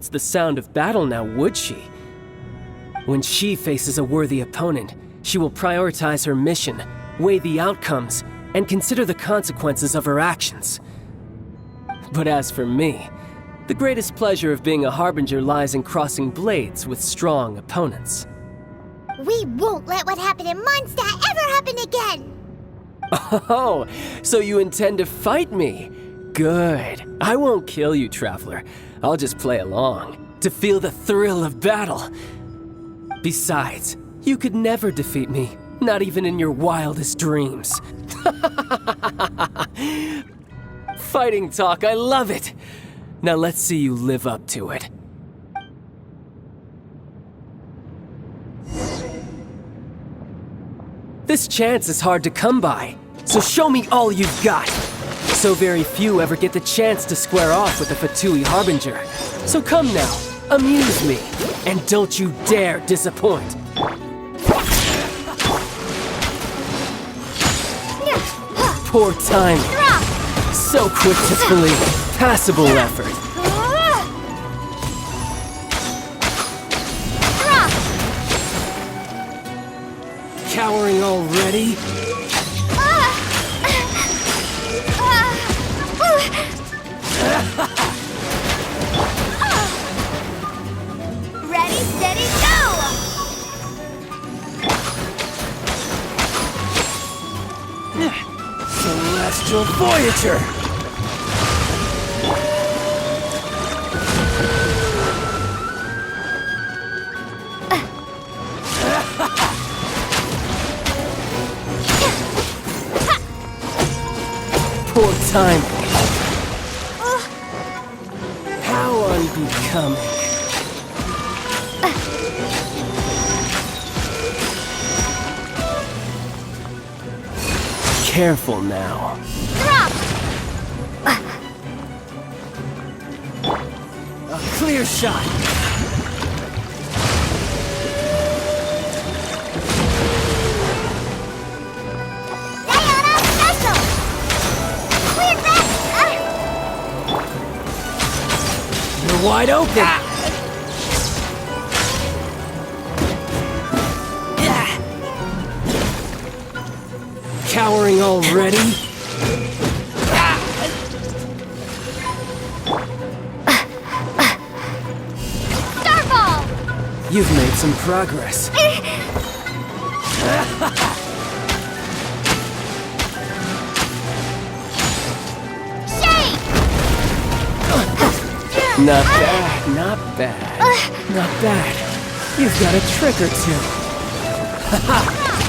It's the sound of battle now, would she? When she faces a worthy opponent, she will prioritize her mission, weigh the outcomes, and consider the consequences of her actions. But as for me, the greatest pleasure of being a harbinger lies in crossing blades with strong opponents. We won't let what happened in Mondstadt ever happen again! Oh, so you intend to fight me? Good. I won't kill you, Traveler. I'll just play along, to feel the thrill of battle. Besides, you could never defeat me, not even in your wildest dreams. Fighting talk, I love it! Now let's see you live up to it. This chance is hard to come by, so show me all you've got. So very few ever get the chance to square off with a Fatui Harbinger. So come now, amuse me, and don't you dare disappoint. Poor timing. So quick to flee. Passable effort. Cowering already? Ready, steady, go! Celestial Voyager! Poor timing. How unbecoming. Careful now. Drop! A clear shot. You're wide open. Cowering already? Starball! You've made some progress. Not bad, not bad. Not bad. You've got a trick or two. Haha,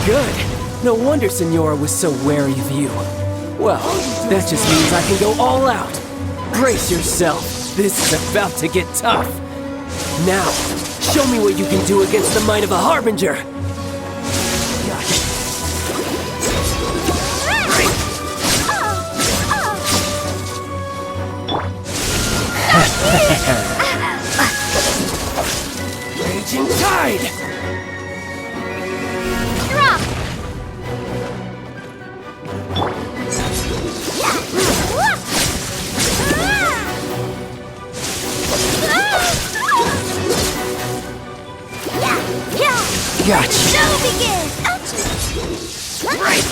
good. No wonder Senora was so wary of you. Well, that just means I can go all out. Brace yourself. This is about to get tough. Now, show me what you can do against the might of a Harbinger. Raging Tide! Drop! Gotcha. Show begins! Right.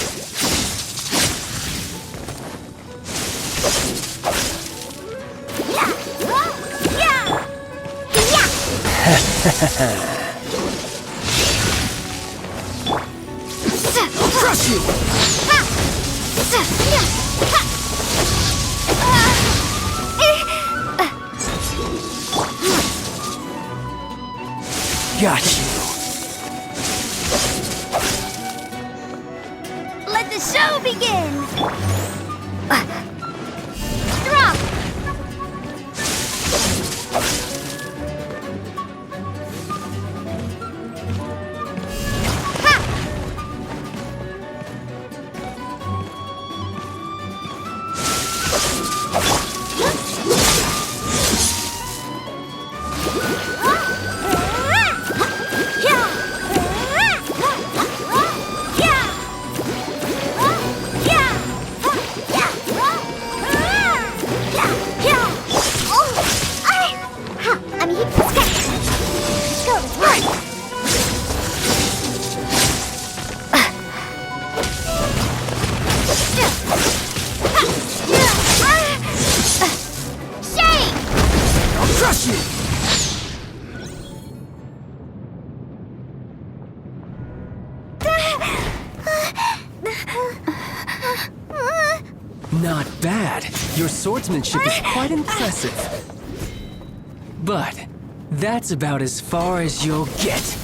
I'll crush you! Got you. Let the show begin! Drop! Not bad. Your swordsmanship is quite impressive. But that's about as far as you'll get.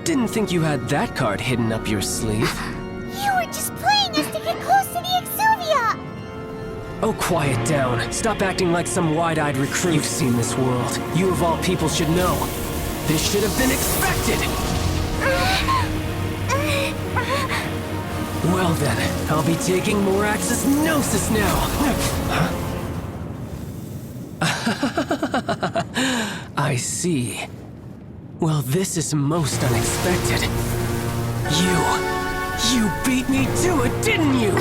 Didn't think you had that card hidden up your sleeve. You were just playing us to get close to the Exuvia! Oh, quiet down. Stop acting like some wide-eyed recruit. You've seen this world. You of all people should know. This should have been expected! Well then, I'll be taking Morax's Gnosis now! I see. Well, this is most unexpected. You beat me to it, didn't you?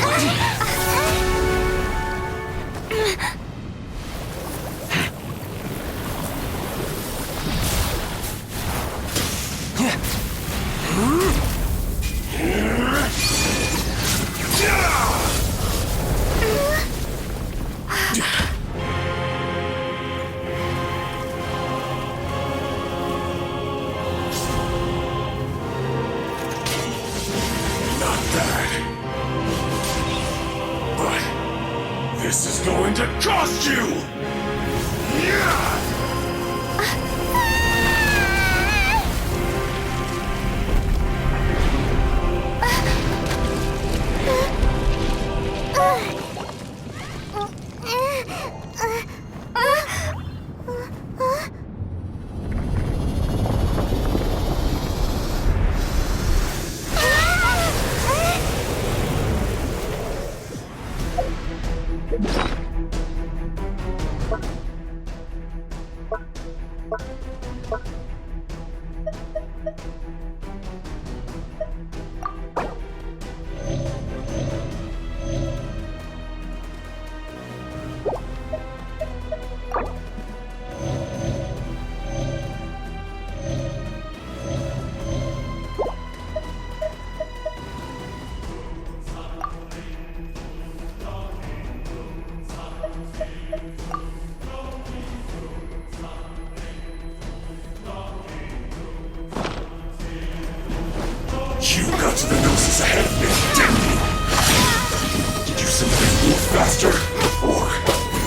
This is going to cost you! You got to the Gnosis ahead of me, didn't you? Did you simply move faster? Or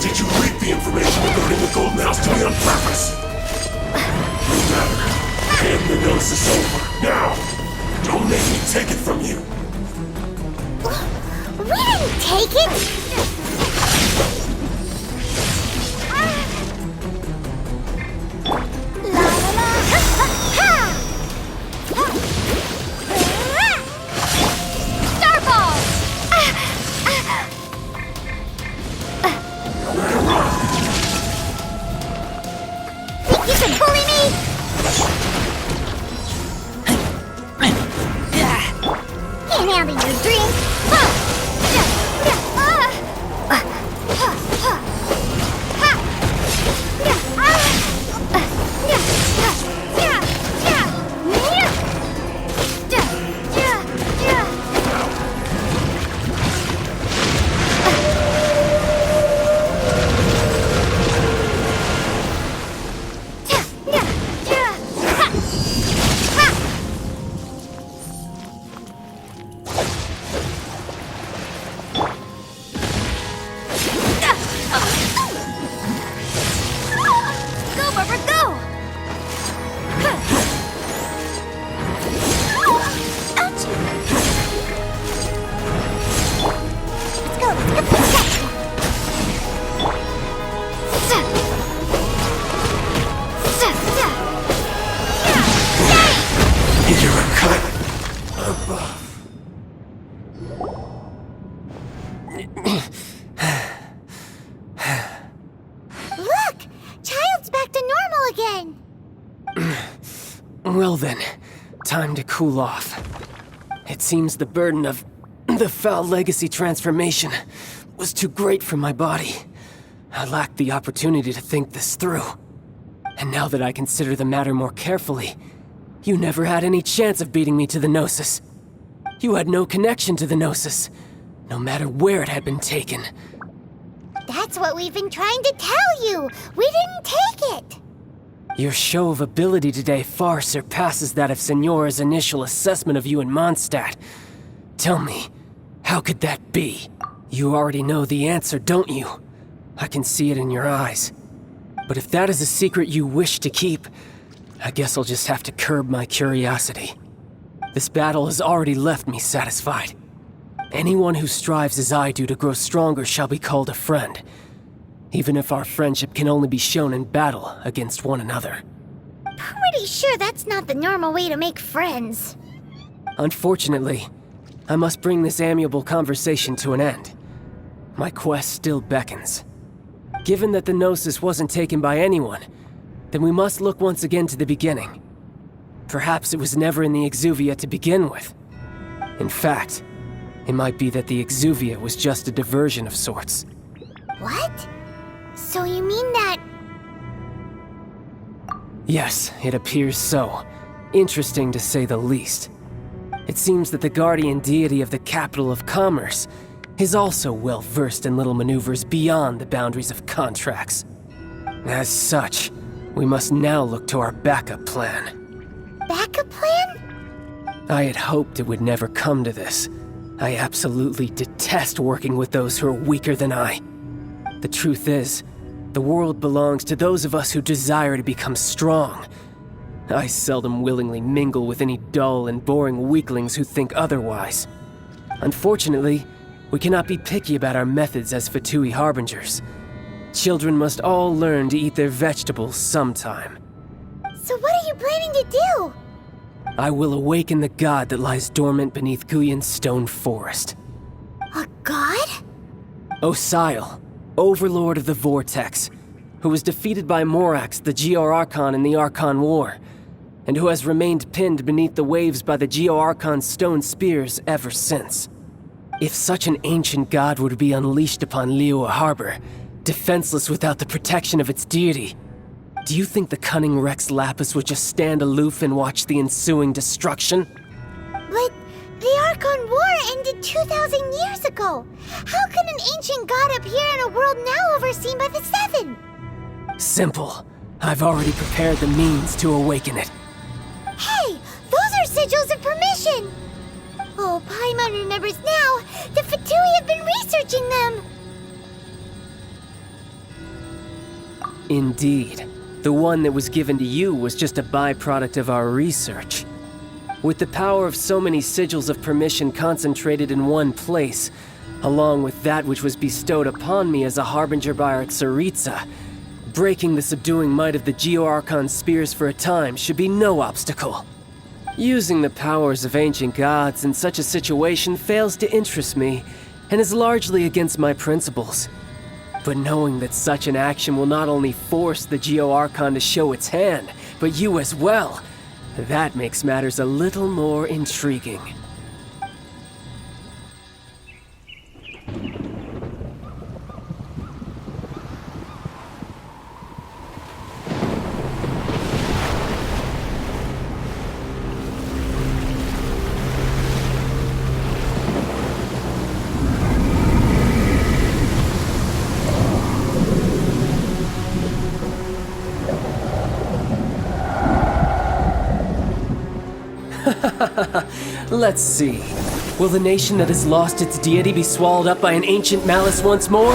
did you leak the information regarding the Golden House to me on purpose? No matter. Hand the Gnosis over, now! Don't make me take it from you! We didn't take it! You can bully me? Can't handle your dreams. Look! Child's back to normal again! Well then, time to cool off. It seems the burden of the foul legacy transformation was too great for my body. I lacked the opportunity to think this through. And now that I consider the matter more carefully, you never had any chance of beating me to the Gnosis. You had no connection to the Gnosis, no matter where it had been taken. That's what we've been trying to tell you! We didn't take it! Your show of ability today far surpasses that of Signora's initial assessment of you in Mondstadt. Tell me, how could that be? You already know the answer, don't you? I can see it in your eyes. But if that is a secret you wish to keep, I guess I'll just have to curb my curiosity. This battle has already left me satisfied. Anyone who strives as I do to grow stronger shall be called a friend, even if our friendship can only be shown in battle against one another. Pretty sure that's not the normal way to make friends. Unfortunately, I must bring this amiable conversation to an end. My quest still beckons. Given that the Gnosis wasn't taken by anyone, then we must look once again to the beginning. Perhaps it was never in the Exuvia to begin with. In fact, it might be that the Exuvia was just a diversion of sorts. What? So you mean that... Yes, it appears so. Interesting to say the least. It seems that the guardian deity of the capital of commerce is also well versed in little maneuvers beyond the boundaries of contracts. As such, we must now look to our backup plan. Backup plan? I had hoped it would never come to this. I absolutely detest working with those who are weaker than I. The truth is, the world belongs to those of us who desire to become strong. I seldom willingly mingle with any dull and boring weaklings who think otherwise. Unfortunately, we cannot be picky about our methods as Fatui Harbingers. Children must all learn to eat their vegetables sometime. So what are you planning to do? I will awaken the god that lies dormant beneath Guyon's stone forest. A god? Osial, overlord of the Vortex, who was defeated by Morax, the Geo-Archon in the Archon War, and who has remained pinned beneath the waves by the Geo-Archon's stone spears ever since. If such an ancient god were to be unleashed upon Liyue Harbor, defenseless without the protection of its deity, do you think the cunning Rex Lapis would just stand aloof and watch the ensuing destruction? But the Archon War ended 2,000 years ago. How can an ancient god appear in a world now overseen by the Seven? Simple. I've already prepared the means to awaken it. Hey, those are sigils of permission! Oh, Paimon remembers now. The Fatui have been researching them. Indeed. The one that was given to you was just a byproduct of our research. With the power of so many sigils of permission concentrated in one place, along with that which was bestowed upon me as a harbinger by our Tsaritsa, breaking the subduing might of the Geo-Archon spears for a time should be no obstacle. Using the powers of ancient gods in such a situation fails to interest me, and is largely against my principles. But knowing that such an action will not only force the Geo-Archon to show its hand, but you as well, that makes matters a little more intriguing. Let's see. Will the nation that has lost its deity be swallowed up by an ancient malice once more?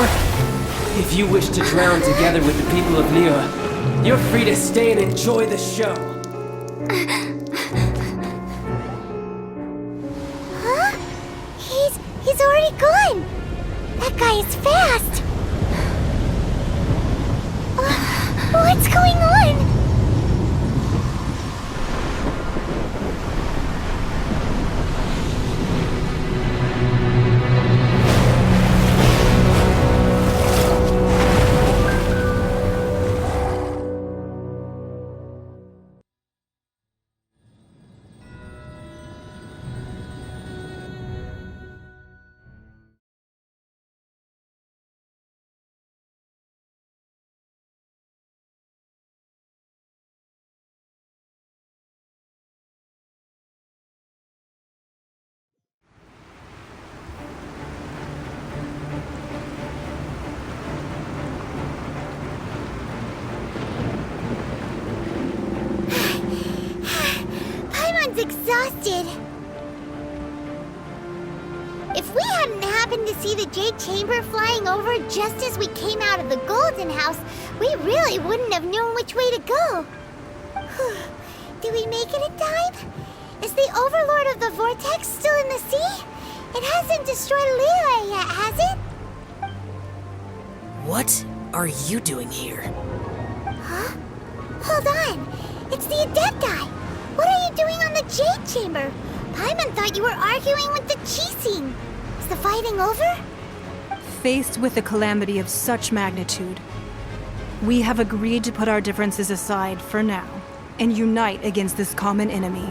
If you wish to drown together with the people of Liyue, you're free to stay and enjoy the show. Huh? He's already gone. That guy is fast. What's going on? exhausted. If we hadn't happened to see the Jade Chamber flying over just as we came out of the Golden House, we really wouldn't have known which way to go. Did we make it in time? Is the Overlord of the Vortex still in the sea? It hasn't destroyed Liyue yet, has it? What are you doing here? Huh? Hold on. It's the Adepti. What are you doing on the Jade Chamber? Paimon thought you were arguing with the Qixing. Is the fighting over? Faced with a calamity of such magnitude, we have agreed to put our differences aside for now and unite against this common enemy.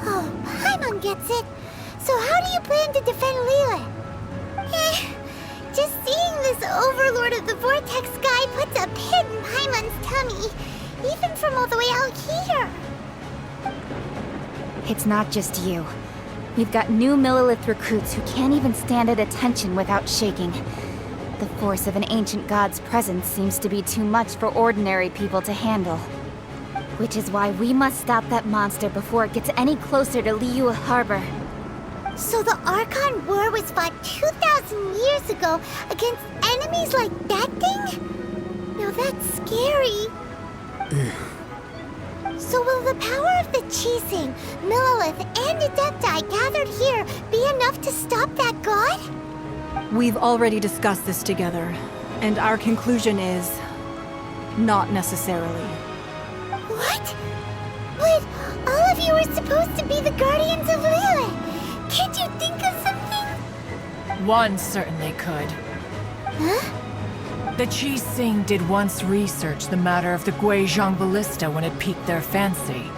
Oh, Paimon gets it. So how do you plan to defend Liyue? Just seeing this Overlord of the Vortex guy puts a pit in Paimon's tummy, even from all the way out here. It's not just you. We've got new Millilith recruits who can't even stand at attention without shaking. The force of an ancient god's presence seems to be too much for ordinary people to handle. Which is why we must stop that monster before it gets any closer to Liyue Harbor. So the Archon War was fought 2,000 years ago against enemies like that thing? Now that's scary. So will the power of the Qixing, Millilith, and Adepti gathered here be enough to stop that god? We've already discussed this together, and our conclusion is not necessarily. What? But all of you are supposed to be the guardians of Liyue. Can't you think of something? One certainly could. Huh? The Qixing did once research the matter of the Guizhong Ballista when it piqued their fancy.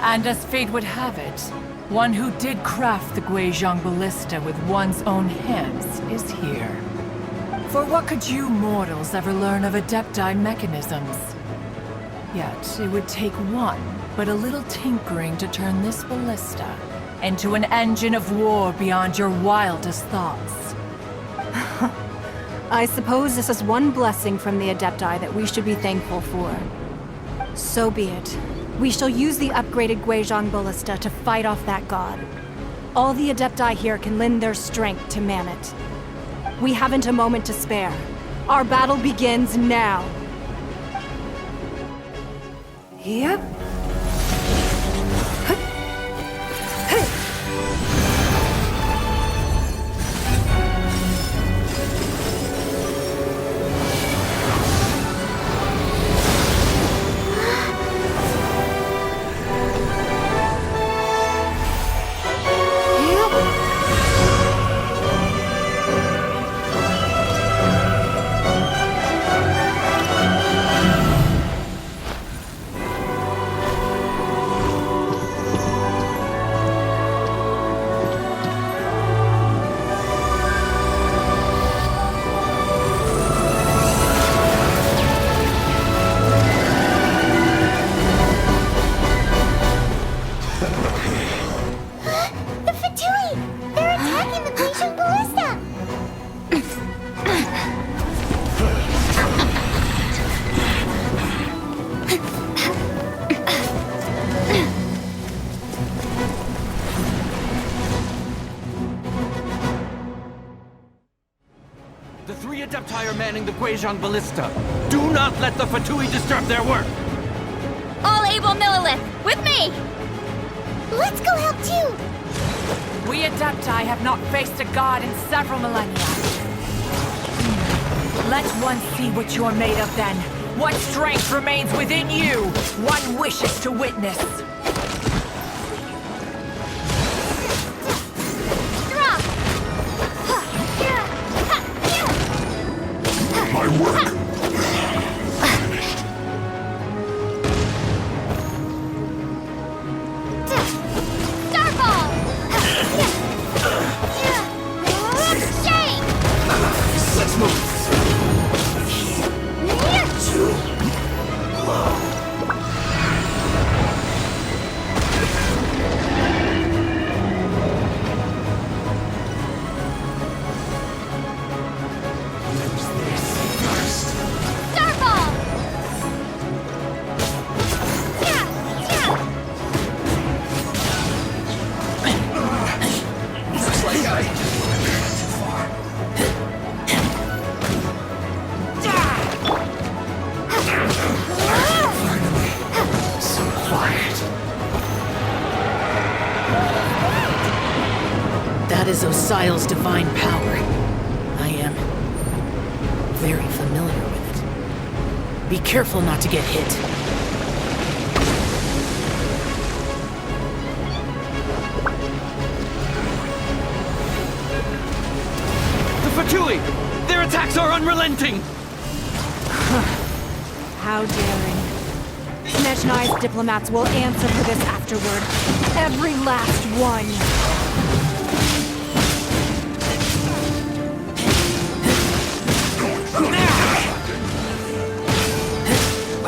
And as fate would have it, one who did craft the Guizhong Ballista with one's own hands is here. For what could you mortals ever learn of Adepti mechanisms? Yet it would take one, but a little tinkering to turn this ballista into an engine of war beyond your wildest thoughts. I suppose this is one blessing from the Adepti that we should be thankful for. So be it. We shall use the upgraded Guizhong Ballista to fight off that god. All the Adepti here can lend their strength to man it. We haven't a moment to spare. Our battle begins now. Yep. The three Adepti are manning the Guizhong Ballista. Do not let the Fatui disturb their work! All able Millilith, with me! Let's go help too! We Adepti have not faced a god in several millennia. Let one see what you're made of then. What strength remains within you, one wishes to witness. My work. Starball! Shake! Such moves. That is Osial's divine power. I am very familiar with it. Be careful not to get hit. The Fatui! Their attacks are unrelenting! How daring. Snezhnai's diplomats will answer for this afterward. Every last one.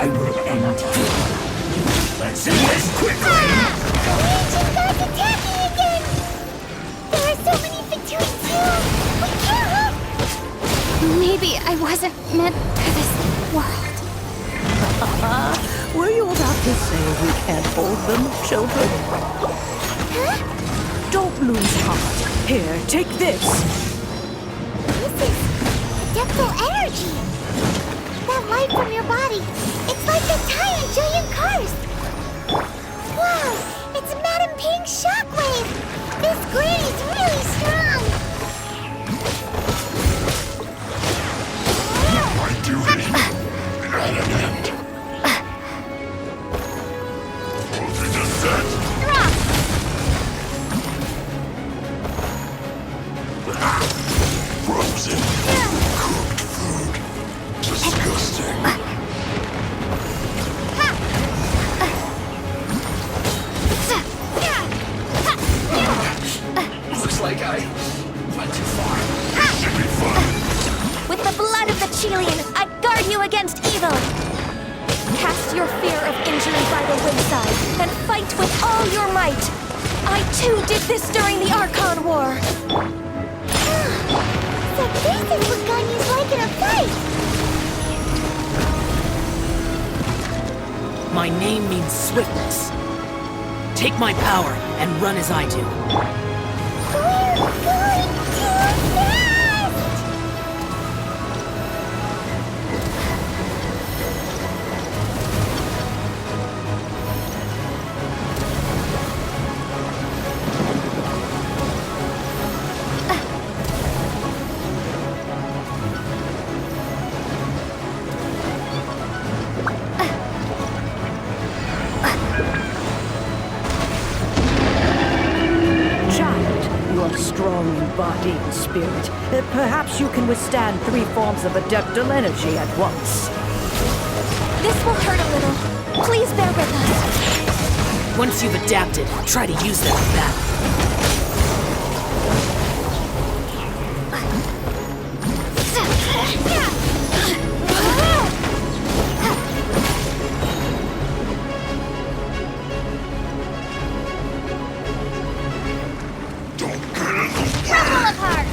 I will end you. Let's do this quickly! The ancient god's attacking again! There are so many Fatui too! We can't! Maybe I wasn't meant for this world. Were you about to say we can't hold them, children? Don't lose heart. Here, take this. This is adeptal energy! That light from your body, it's like the tie in Julian Cars! Wow, it's Madame Ping's shockwave! This granny's really strong! My duty at an end. Closer to set. Frozen, cooked food. Disgusting. Looks like I went too far. This should be fun. With the blood of the Chelian, I guard you against evil! Cast your fear of injury by the wayside, and fight with all your might! I too did this during the Archon War! So this is what Ganyu's like in a fight! My name means swiftness. Take my power and run as I do. We're going too fast! Child, you are strong in body and spirit. Perhaps you can withstand 3 forms of adeptal energy at once. This will hurt a little. Please bear with us. Once you've adapted, try to use that in battle. Don't get in the way. Pull apart!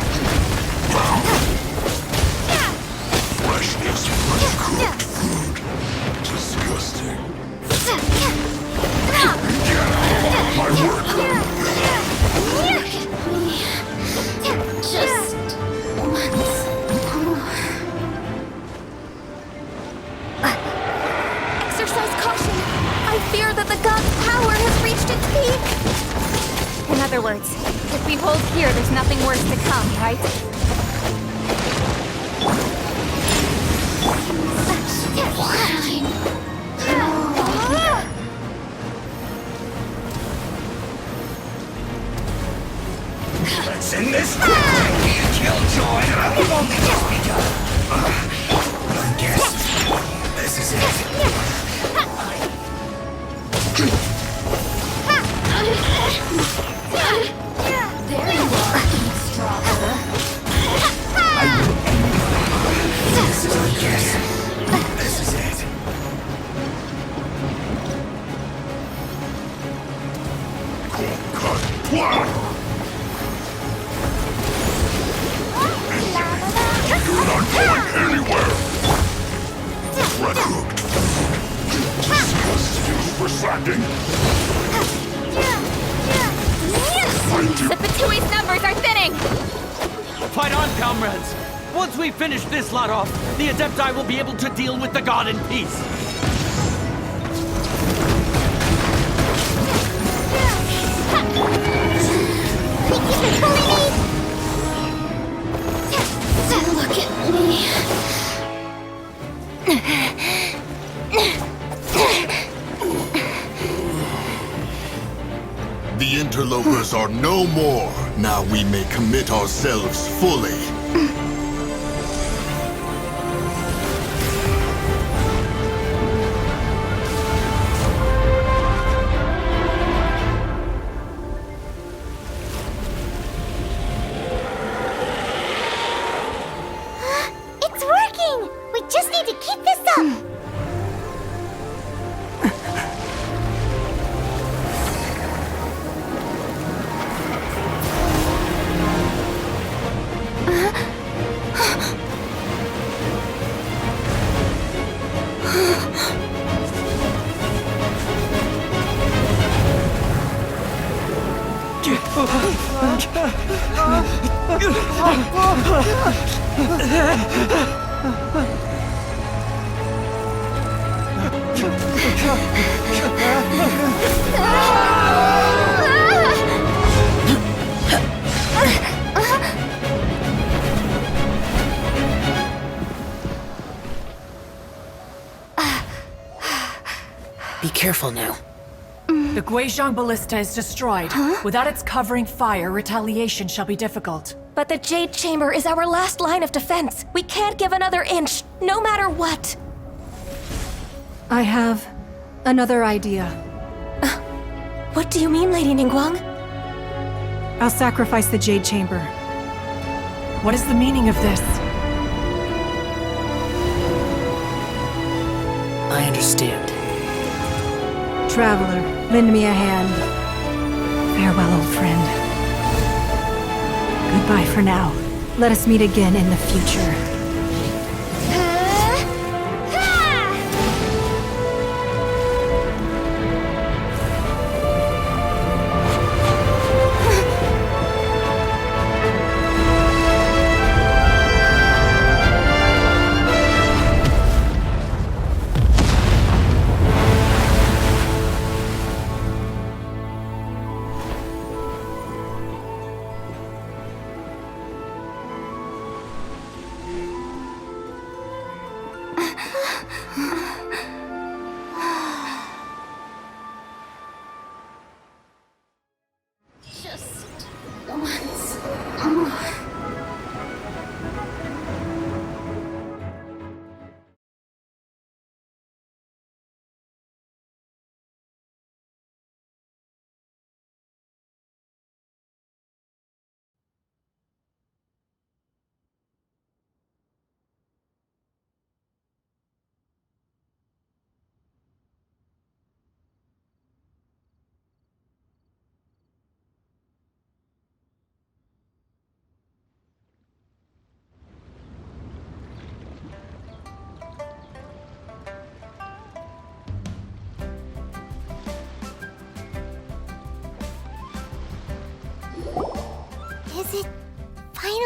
Freshness from cooked food. Disgusting. My work. Just Exercise caution. I fear that the god's power has reached its peak. In other words, if we hold here, there's nothing worse to come, right? Let's end this quickly. Killjoy. We've only just begun. I guess this is it. there you are, eavesdropper. This is I guess. This is it. Cold cut plan. You're not going anywhere. Red cooked. Disgusting. Overslacking. The Fatui's numbers are thinning! Fight on, comrades! Once we finish this lot off, the Adepti will be able to deal with the god in peace. We keep it fully made! Look at me. The interlopers are no more. Now we may commit ourselves fully. It's working! We just need to keep this up! Be careful now. The Guizhong Ballista is destroyed. Without its covering fire, retaliation shall be difficult. But the Jade Chamber is our last line of defense. We can't give another inch, no matter what. I have another idea. What do you mean, Lady Ningguang? I'll sacrifice the Jade Chamber. What is the meaning of this? I understand. Traveler, lend me a hand. Farewell, old friend. Goodbye for now. Let us meet again in the future. Just once more. Is it finally?